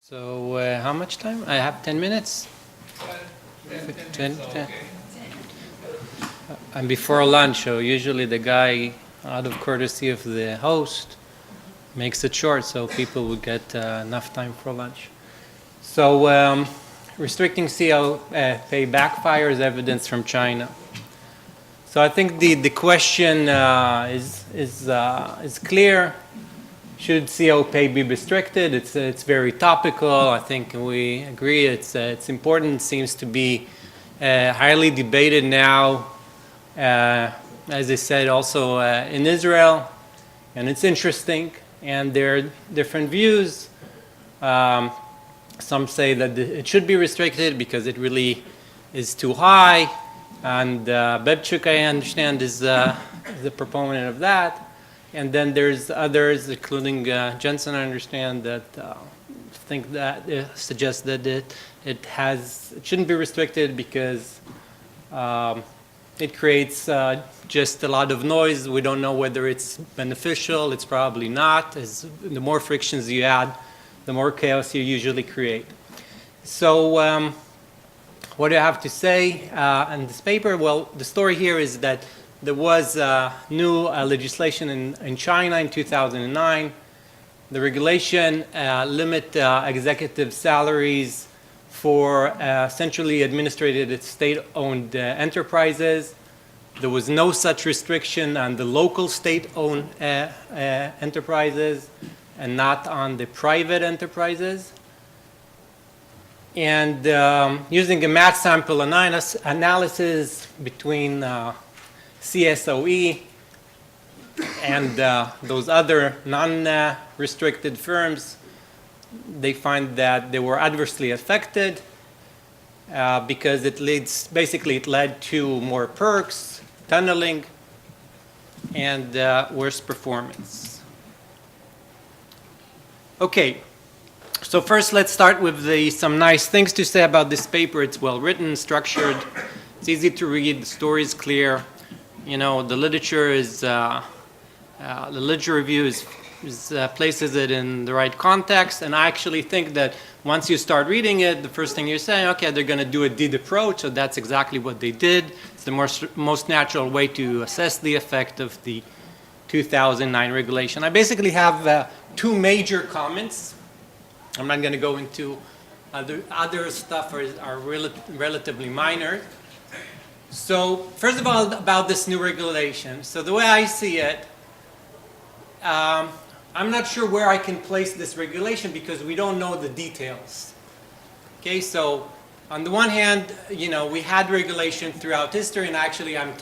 So how much time? I have 10 minutes. 10. And before lunch, so usually the guy, out of courtesy of the host, makes it short so people will get enough time for lunch. So restricting CO pay backfires, evidence from China. So I think the question is clear. Should CO pay be restricted? It's very topical. I think we agree it's important. It seems to be highly debated now, as I said, also in Israel, and it's interesting. And there are different views. Some say that it should be restricted because it really is too high, and Bebchuk, I understand, is the proponent of that. And then there's others, including Jensen, I understand, that think that suggest that it shouldn't be restricted because it creates just a lot of noise. We don't know whether it's beneficial. It's probably not. As the more frictions you add, the more chaos you usually create. So what do I have to say in this paper? Well, the story here is that there was new legislation in China in 2009. The regulation limit executive salaries for centrally administrated state-owned enterprises. There was no such restriction on the local state-owned enterprises and not on the private enterprises. And using a math sample analysis between CSOE and those other non-restricted firms, they find that they were adversely affected because it led to more perks, tunneling, and worse performance. Okay, so first let's start with some nice things to say about this paper. It's well written, structured, it's easy to read, the story is clear. You know, the literature review places it in the right context, and I actually think that once you start reading it, the first thing you're saying, okay, they're going to do a deed approach, so that's exactly what they did. It's the most natural way to assess the effect of the 2009 regulation. I basically have two major comments. I'm not going to go into other stuff are relatively minor. So first of all, about this new regulation. So the way I see it, I'm not sure where I can place this regulation because we don't know the details. Okay, so on the one hand, you know, we had regulation throughout history, and actually I'm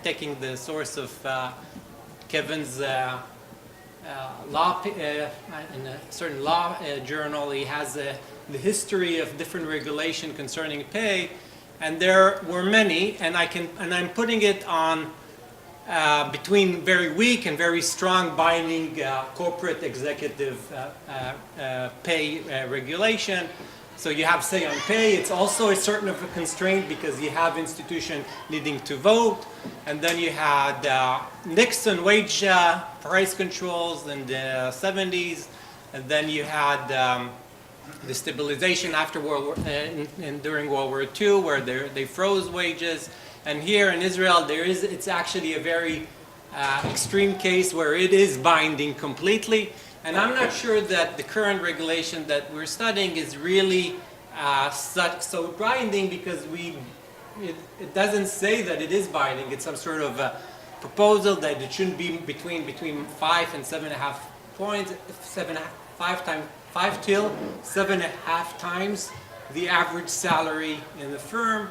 taking the source of Kevin's law in a certain law journal. He has the history of different regulation concerning pay. And there were many, and I'm putting it on between very weak and very strong binding corporate executive pay regulation. So you have say on pay. It's also a certain of a constraint because you have institution needing to vote, and then you had Nixon wage price controls in the 70s, and then you had the stabilization after during World War II, where they froze wages, and here in Israel it's actually a very extreme case where it is binding completely. And I'm not sure that the current regulation that we're studying is really so binding because it doesn't say that it is binding. It's some sort of a proposal that it shouldn't be between 5 and 7.5 points, 5 till 7.5 times the average salary in the firm.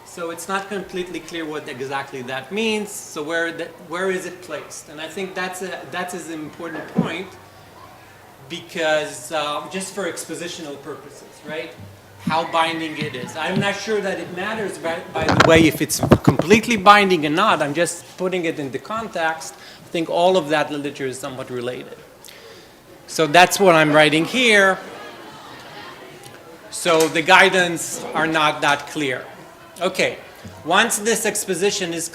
So it's not completely clear what exactly that means. So where is it placed? And I think that's an important point because just for expositional purposes, right? How binding it is. I'm not sure that it matters, by the way, if it's completely binding or not. I'm just putting it in the context. I think all of that literature is somewhat related. So that's what I'm writing here. So the guidance are not that clear. Okay, once this exposition is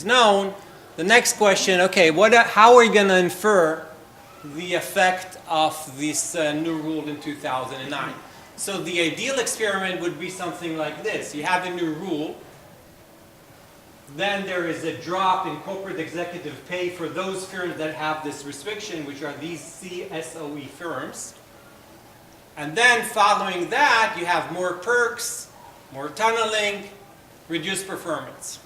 known, the next question, okay, how are we going to infer the effect of this new rule in 2009. So the ideal experiment would be something like this. You have a new rule, then there is a drop in corporate executive pay for those firms that have this restriction, which are these CSOE firms. And then following that, you have more perks, more tunneling, reduced performance.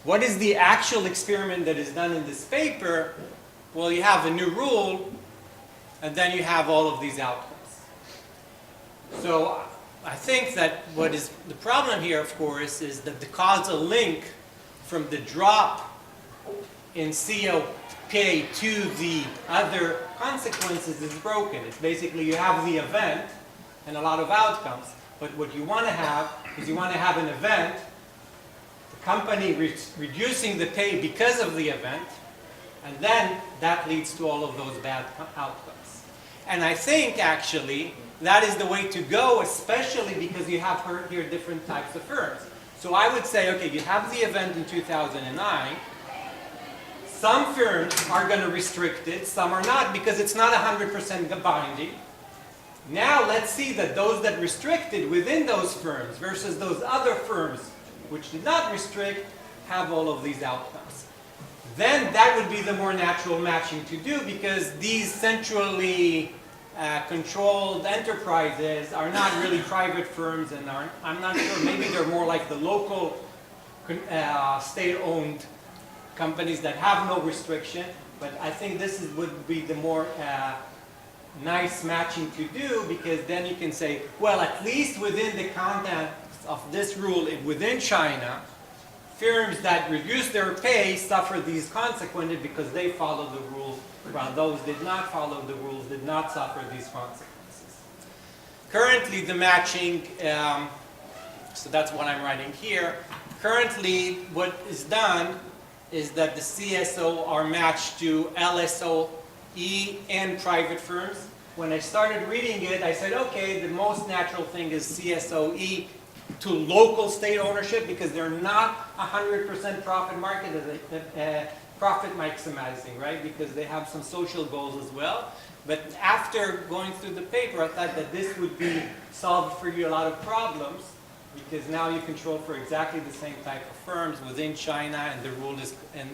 What is the actual experiment that is done in this paper? Well, you have a new rule, and then you have all of these outcomes. So I think that what is the problem here, of course, is that the causal link from the drop in COP to the other consequences is broken. It's basically you have the event and a lot of outcomes, but what you want to have is you want to have an event, the company reducing the pay because of the event, and then that leads to all of those bad outcomes. And I think actually that is the way to go, especially because you have here different types of firms. So I would say, okay, you have the event in 2009. Some firms are going to restrict it, some are not, because it's not 100% binding. Now let's see that those that restricted within those firms versus those other firms which did not restrict have all of these outcomes. Then that would be the more natural matching to do, because these centrally controlled enterprises are not really private firms, and I'm not sure, maybe they're more like the local state-owned companies that have no restriction, but I think this would be the more nice matching to do, because then you can say, well, at least within the context of this rule within China, firms that reduce their pay suffer these consequences because they follow the rules, while those did not follow the rules did not suffer these consequences. Currently, the matching, so that's what I'm writing here. Currently, what is done is that the CSO are matched to LSOE and private firms. When I started reading it, I said, okay, the most natural thing is CSOE to local state ownership, because they're not 100% profit market, profit maximizing, right? Because they have some social goals as well. But after going through the paper, I thought that this would be solved for you a lot of problems, because now you control for exactly the same type of firms within China, and the rule is, and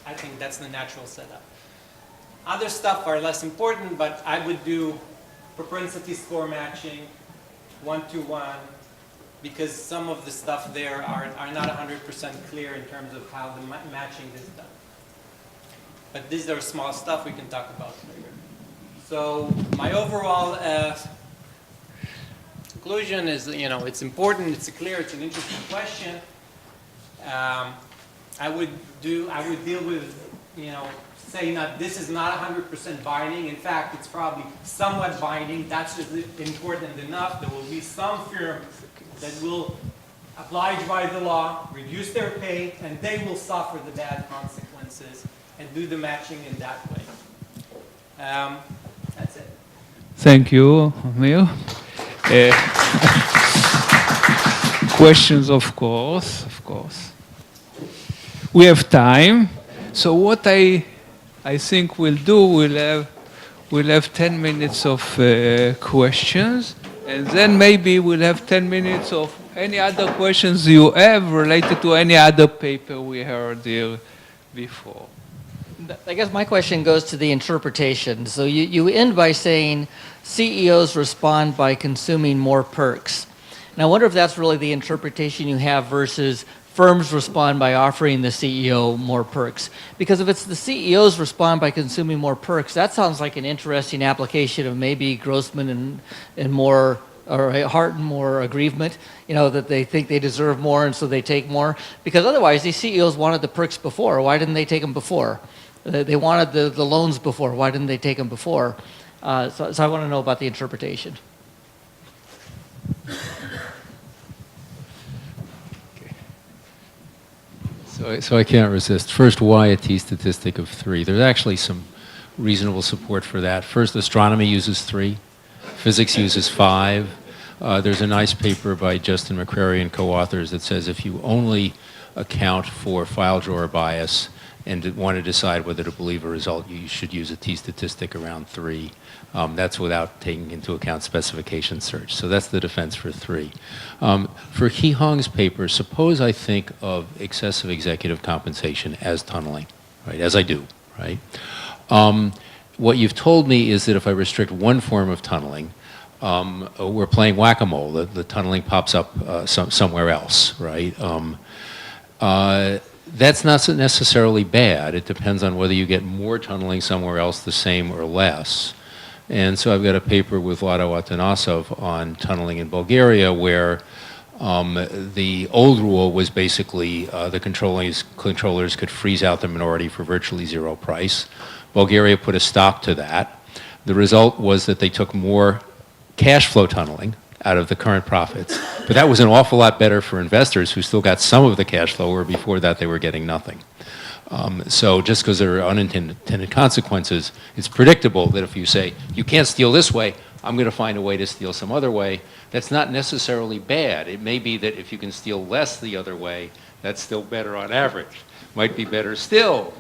I think that's the natural setup. Other stuff are less important, but I would do propensity score matching, 1-to-1, because some of the stuff there are not 100% clear in terms of how the matching is done. But these are small stuff we can talk about later. So my overall conclusion is, it's important, it's clear, it's an interesting question. I would deal with, say not, this is not 100% binding. In fact, it's probably somewhat binding. That's just important enough. There will be some firms that will oblige by the law, reduce their pay, and they will suffer the bad consequences, and do the matching in that way. That's it. Thank you, Amir. Questions, of course. We have time. So what I think we'll do, we'll have 10 minutes of questions, and then maybe we'll have 10 minutes of any other questions you have related to any other paper we heard here before. I guess my question goes to the interpretation. So you end by saying CEOs respond by consuming more perks. And I wonder if that's really the interpretation you have versus firms respond by offering the CEO more perks. Because if it's the CEOs respond by consuming more perks, that sounds like an interesting application of maybe Grossman and more, or Hart and more aggrievement, that they think they deserve more and so they take more. Because otherwise, these CEOs wanted the perks before. Why didn't they take them before? They wanted the loans before. Why didn't they take them before? So I want to know about the interpretation. So I can't resist. First, why a t-statistic of 3? There's actually some reasonable support for that. First, astronomy uses 3. Physics uses 5. There's a nice paper by Justin McCrary and co-authors that says if you only account for file drawer bias, and want to decide whether to believe a result, you should use a t-statistic around 3. That's without taking into account specification search. So that's the defense for 3. For He Hong's paper, suppose I think of excessive executive compensation as tunneling, right, as I do, right? What you've told me is that if I restrict one form of tunneling, we're playing whack-a-mole. The tunneling pops up somewhere else, right? That's not necessarily bad. It depends on whether you get more tunneling somewhere else, the same or less. And so I've got a paper with Lado Atanasov on tunneling in Bulgaria where the old rule was basically the controllers could freeze out the minority for virtually zero price. Bulgaria put a stop to that. The result was that they took more cash flow tunneling out of the current profits. But that was an awful lot better for investors who still got some of the cash flow, where before that they were getting nothing. So just because there are unintended consequences, it's predictable that if you say, you can't steal this way, I'm going to find a way to steal some other way. That's not necessarily bad. It may be that if you can steal less the other way, that's still better on average. Might be better still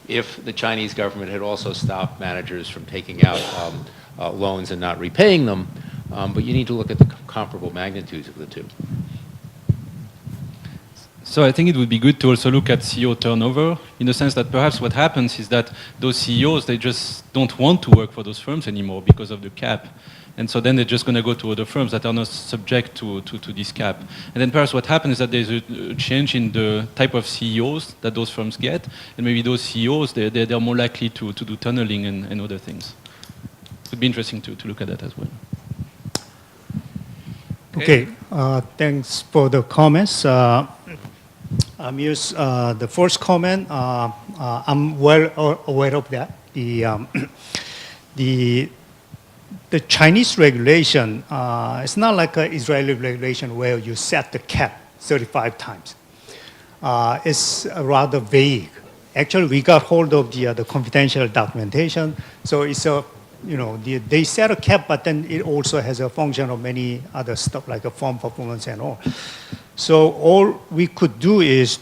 if the Chinese government had also stopped managers from taking out loans and not repaying them. But you need to look at the comparable magnitudes of the two. So I think it would be good to also look at CEO turnover, in the sense that perhaps what happens is that those CEOs, they just don't want to work for those firms anymore because of the cap. And so then they're just going to go to other firms that are not subject to this cap. And then perhaps what happens is that there's a change in the type of CEOs that those firms get. And maybe those CEOs, they're more likely to do tunneling and other things. It would be interesting to look at that as well. Okay, thanks for the comments. The first comment, I'm well aware of that. The Chinese regulation, it's not like an Israeli regulation where you set the cap 35 times. It's rather vague. Actually, we got hold of the confidential documentation, so it's a they set a cap, but then it also has a function of many other stuff like a firm performance and all. So all we could do is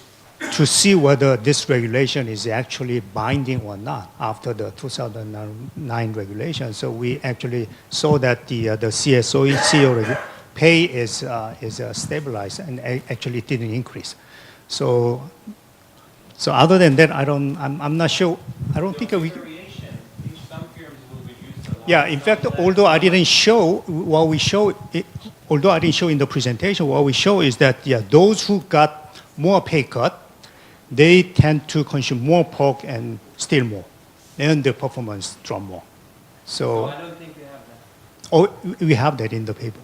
to see whether this regulation is actually binding or not after the 2009 regulation. So we actually saw that the CSOE CEO pay is stabilized and actually didn't increase. So other than that, I'm not sure. I don't think we. Yeah, in fact, although I didn't show in the presentation, what we show is that those who got more pay cut, they tend to consume more pork and steal more, and their performance drop more. So I don't think we have that. Oh, we have that in the paper.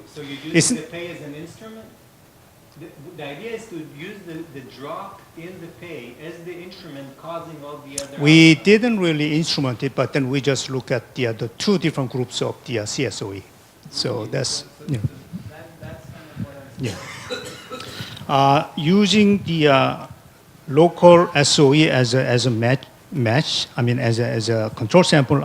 So you use the pay as an instrument? The idea is to use the drop in the pay as the instrument causing all the other... We didn't really instrument it, but then we just look at the two different groups of the CSOE. So that's... That's kind of what I'm saying. Yeah. Using the local SOE as a match, I mean as a control sample,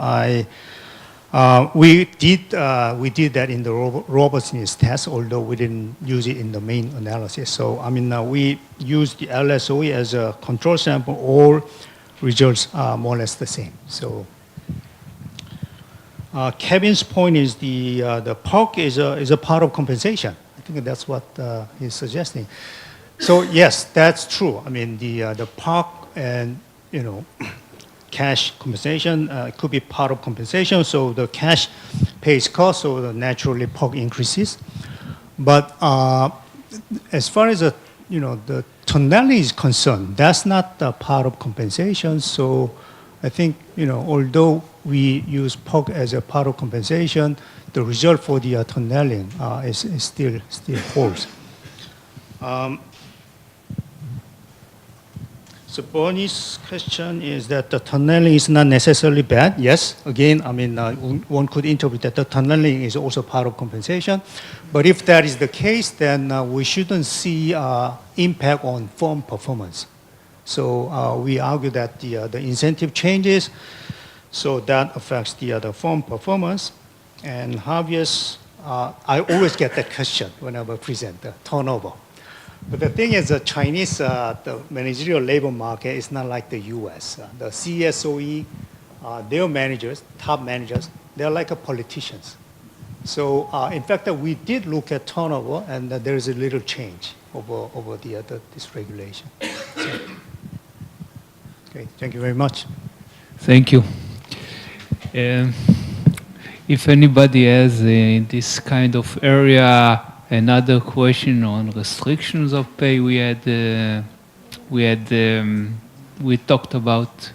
we did that in the robustness test, although we didn't use it in the main analysis. So I mean we used the LSOE as a control sample. All results are more or less the same. So Kevin's point is the pork is a part of compensation. I think that's what he's suggesting. So yes, that's true. I mean the pork and cash compensation could be part of compensation. So the cash pays cost, so naturally pork increases. But as far as the tunneling is concerned, that's not part of compensation. So I think although we use pork as a part of compensation, the result for the tunneling is still holds. So Bernie's question is that the tunneling is not necessarily bad. Yes, again, I mean, one could interpret that the tunneling is also part of compensation. But if that is the case, then we shouldn't see impact on firm performance. So we argue that the incentive changes, so that affects the firm performance. And Javier's, I always get that question whenever I present the turnover. But the thing is, the Chinese, the managerial labor market is not like the U.S. The CSOE, their managers, top managers, they're like politicians. So in fact, we did look at turnover, and there is a little change over this regulation. So, okay, thank you very much. Thank you. If anybody has in this kind of area another question on restrictions of pay, we talked about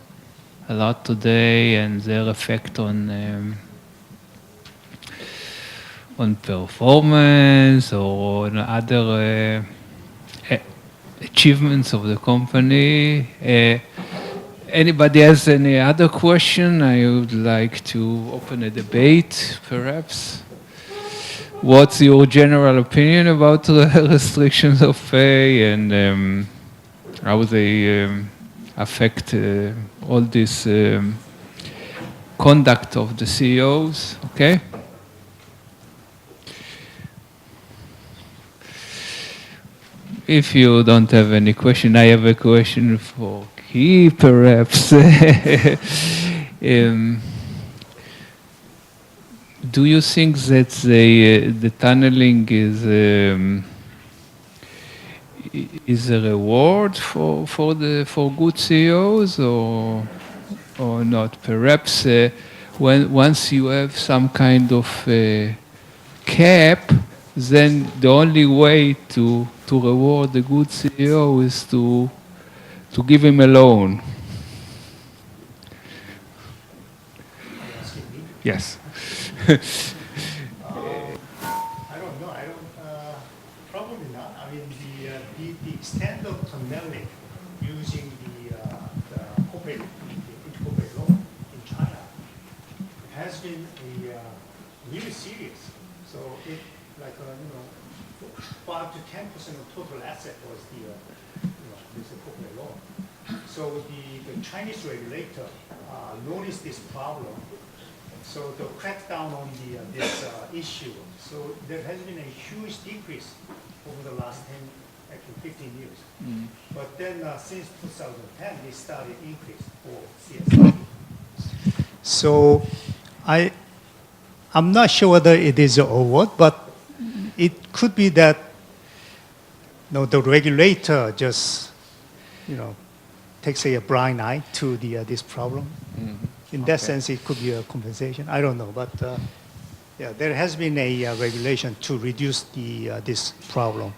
a lot today and their effect on performance or on other achievements of the company. Anybody has any other question? I would like to open a debate, perhaps. What's your general opinion about the restrictions of pay and how they affect all this conduct of the CEOs? Okay. If you don't have any question, I have a question for Key, perhaps. Do you think that the tunneling is a reward for good CEOs or not? Perhaps once you have some kind of cap, then the only way to reward a good CEO is to give him a loan. Yes. I don't know. Probably not. I mean, the extent of tunneling using the corporate loan in China has been really serious. So it 5 to 10% of total asset was this corporate loan. So the Chinese regulator noticed this problem. So to crack down on this issue, so there has been a huge decrease over the last 15 years. But then since 2010, they started increase for CSR. So I'm not sure whether it is a reward, but it could be that the regulator just takes a blind eye to this problem. In that sense, it could be a compensation. I don't know, but yeah, there has been a regulation to reduce this problem.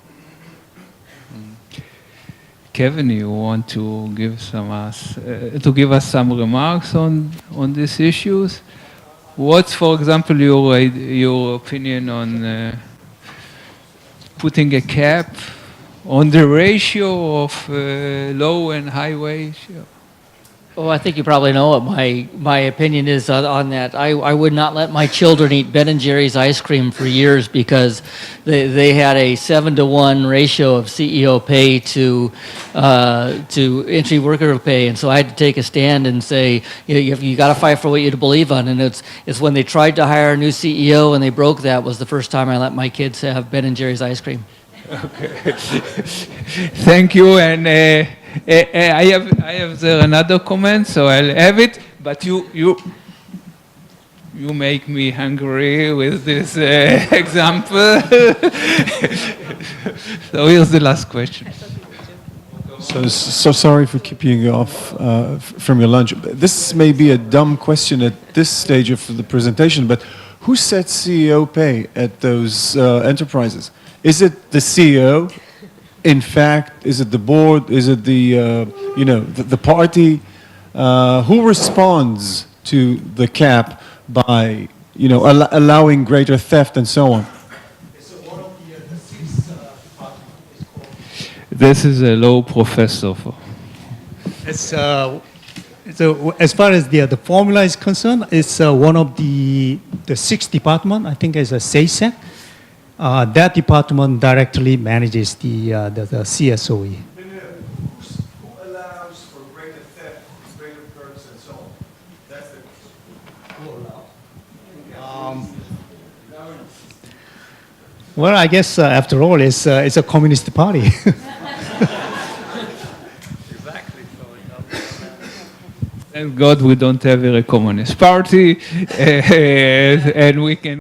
Kevin, you want to give us some remarks on these issues? What's, for example, your opinion on putting a cap on the ratio of low and high wage? Well, I think you probably know what my opinion is on that. I would not let my children eat Ben and Jerry's ice cream for years because they had a 7-to-1 ratio of CEO pay to entry worker pay, and so I had to take a stand and say you got to fight for what you believe on. And it's when they tried to hire a new CEO and they broke that was the first time I let my kids have Ben and Jerry's ice cream. Okay. Thank you, and I have there another comment, so I'll have it. But you make me hungry with this example. So here's the last question. So sorry for keeping you off from your lunch. This may be a dumb question at this stage of the presentation, but who sets CEO pay at those enterprises? Is it the CEO? In fact, is it the board? Is it the party? Who responds to the cap by allowing greater theft and so on? So one of the 6 departments is called. This is a law professor. So as far as the formula is concerned, it's one of the 6 department. I think it's a SASEC. That department directly manages the CSOE. Who allows for greater theft, greater perks, and so on? That's the question. Well, I guess after all, it's a communist party. Thank God we don't have a communist party, and we can